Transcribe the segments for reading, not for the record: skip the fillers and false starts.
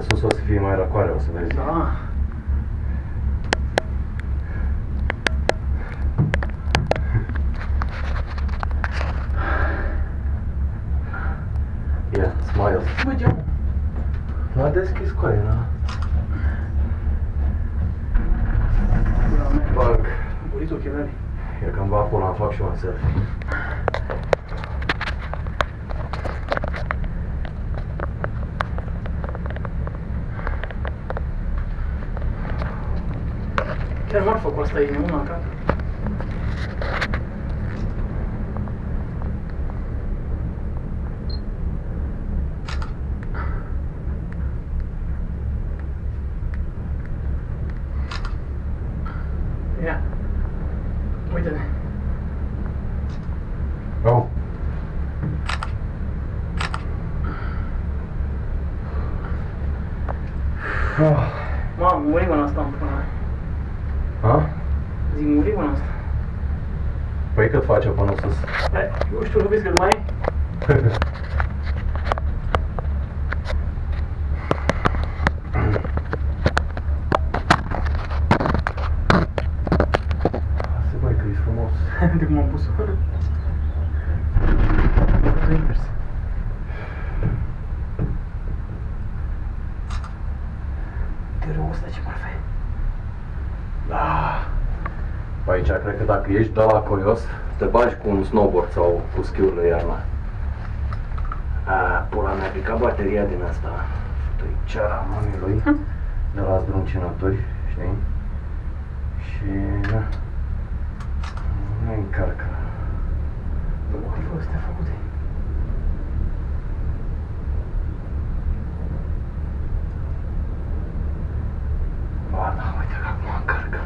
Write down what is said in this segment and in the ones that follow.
sus o să fie mai răcoare, o să vezi. Da. Ia, smile. Bă, geamul. L-a deschis cu aia, da? Pula mea. Bag. Am murit ochelarii. E că-mi va pula, îmi fac și un selfie. Chiar m-ar făcut asta, e neuna în cap. Ia. Uite-ne. Oh. Mamă, muri mâna asta în până. Ha? Zic, muri mâna asta. Păi cât face până sus? Eu știu, nu vezi cât mai e? Lasă, băi, că e frumos. De cum am pus-o. Am pus-o invers. De rău ăsta ce marfă e. Da. Pe aici cred că dacă ești de la curios, te bagi cu un snowboard sau cu schiurile iarna. Pula mea, pica bateria din asta. Fătui ceara mămii lui de la zdruncinături, știi? Și nu încarcă. Bă, ai fost astea făcute. Ba, da, uite că acum încarcă.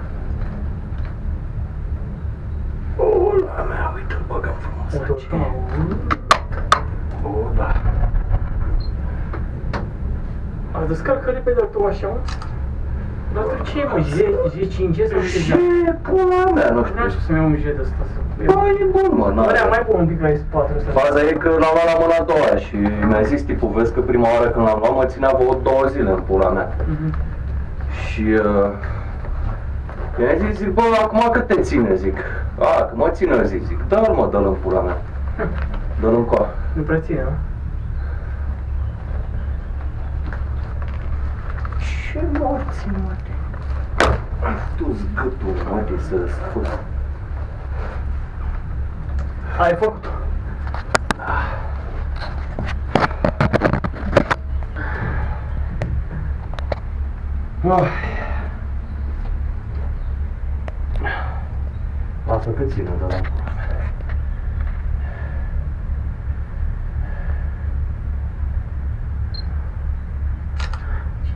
Ula mea, uite-l băgăm frumos aici. O, da. A descarcă repede tu așa, mă? Dar tu ce e, mă? G5 sau ce? Ce pula mea, nu Vreau știu. să-mi iau un jet ăsta să... Bă, e bun, mă, Părea n-are. mai bun un pic la spatele ăsta. Faza e că l-am luat la mâna a doua și mi-a zis tipul, vezi că prima oară când l-am luat mă ținea vreo 2 zile în pula mea. Și mi-a zis, zic, bă, acum cât te ține, zic. Că mă ține, zic, dă-l mă, dă-l în pula mea. Dă-l în coa. Nu prea ține, mă? Ce morți, mă? Tu-ți gâtul, mă, de să sfârși. Ai făcut-o. Lasă că ține, dă-l în pula mea.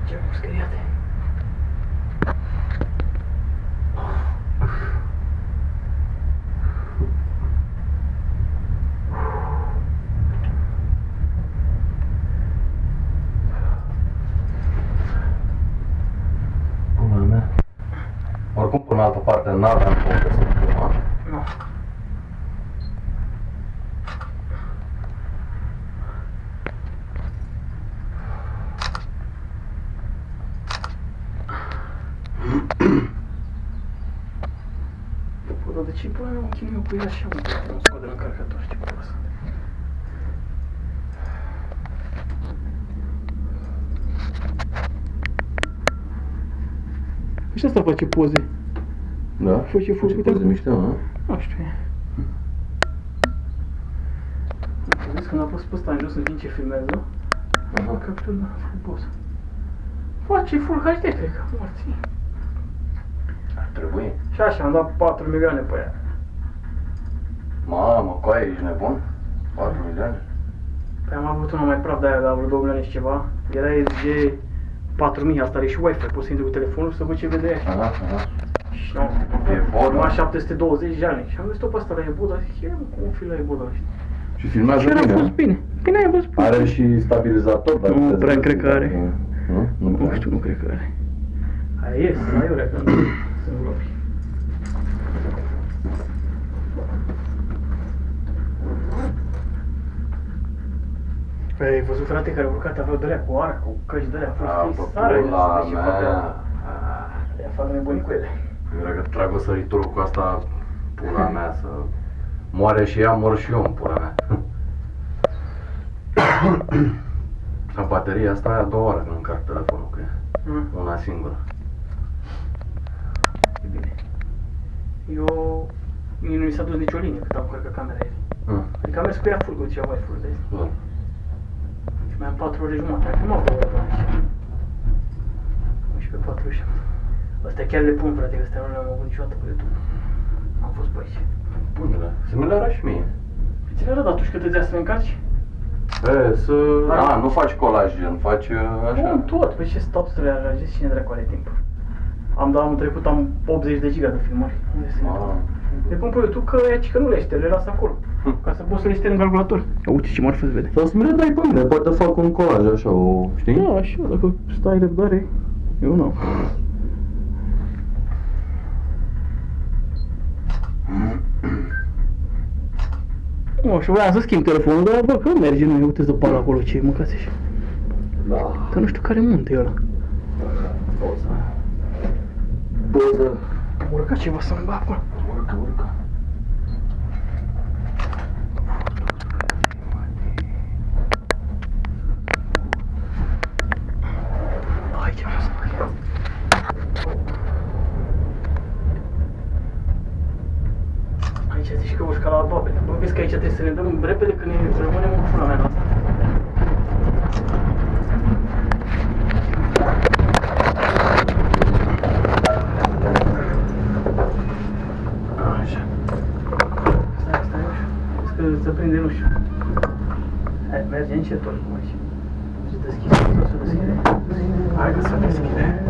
Ce am scăriate. Pula mea. Oricum, până în altă parte, n-aveam cum să mă filma. Nu. Dar de ce pula mea mă chinui eu cu el așa, mă? Nu scot de la încărcător, ce pula sunt. Și asta face poze. Da? Face full Ce poze mișto, nu? Nu știu. Vezi când a pus pe ăsta în jos în timp ce filmează? Aha. Captură frumos. Face full HD, cred că, morții. Ar trebui. Și așa, am dat 4 milioane pe ea. Mamă, cu aia ești nebun? 4 milioane? Păi am avut una mai praf de aia, la vreo 2 milioane și ceva. Era SG 4000, asta are și Wi-Fi, poți să intri cu telefonul și să văd ce vede aia. Aha, aha. Și nu, E Ebola. urma 720 de ani. Și am văzut-o pe asta la Ebola, zic, ia mă, cum o fi la Ebola ăștia? Și filmează Și era bine, fost nu? bine. Bine, ai văzut bine. Are și stabilizator, dar Nu puteți prea să- cred că are. Nu? Nu Nu prea. știu, nu cred că are. Aia e, aiurea, că nu se îngropi. Păi, ai văzut, frate, care urcat aveau de-alea cu arc, cu căști de-alea, A, fost bă, sară, pula ce mea. fac ea fac nebunii cu ele. Eu dacă trag o săritură cu asta, pula mea, să moare și ea, mor și eu în pula mea. La bateria asta aia 2 ore când încarc telefonul cu ea. Una singură. E bine. Mie nu mi s-a dus nicio linie cât am încărcat camera ieri. Adică am mers cu ea full, cu zicea wifi-ul, vezi? Bun. Și mai am 4 ore jumătate, am filmat 2 ore până aici. 11:47. Astea chiar le pun, frate, că astea nu le-am avut niciodată pe YouTube. Am fost pe aici. Bunele. Să mi le arăt și mie. Ți le arăt atunci când îți să le încarci? Să... nu faci colaj, gen, faci așa. Nu, tot. Păi ce stau să le aranjez, cine dracu are timp? Anul trecut am 80 de giga de filmări. Unde să le pun pe YouTube că e că nu le șterg, le las acolo. Ca să poți să le șterg în calculator. Uite ce marfă se vede. Sau să mi le dai pe mine, poate fac un colaj așa, știi? Da, așa, dacă stai răbdare, eu nu. Nu, și voiam să schimb telefonul, dar bă, că merge, nu, uite-ți de pal acolo ce mâncați așa. Da. Dar nu știu care munte e ăla. Poză. Am urcat ceva să-mi bag acolo. Urcă. Aici vreau să bag. Aici zici că urcă la babele. Bă, vezi că aici trebuie să ne dăm repede că ne rămânem în pula mea în asta. Așa. Stai, vezi că se prinde, nu știu. Hai, merge încet oricum aici. Se deschide, se deschide. Hai că se deschide.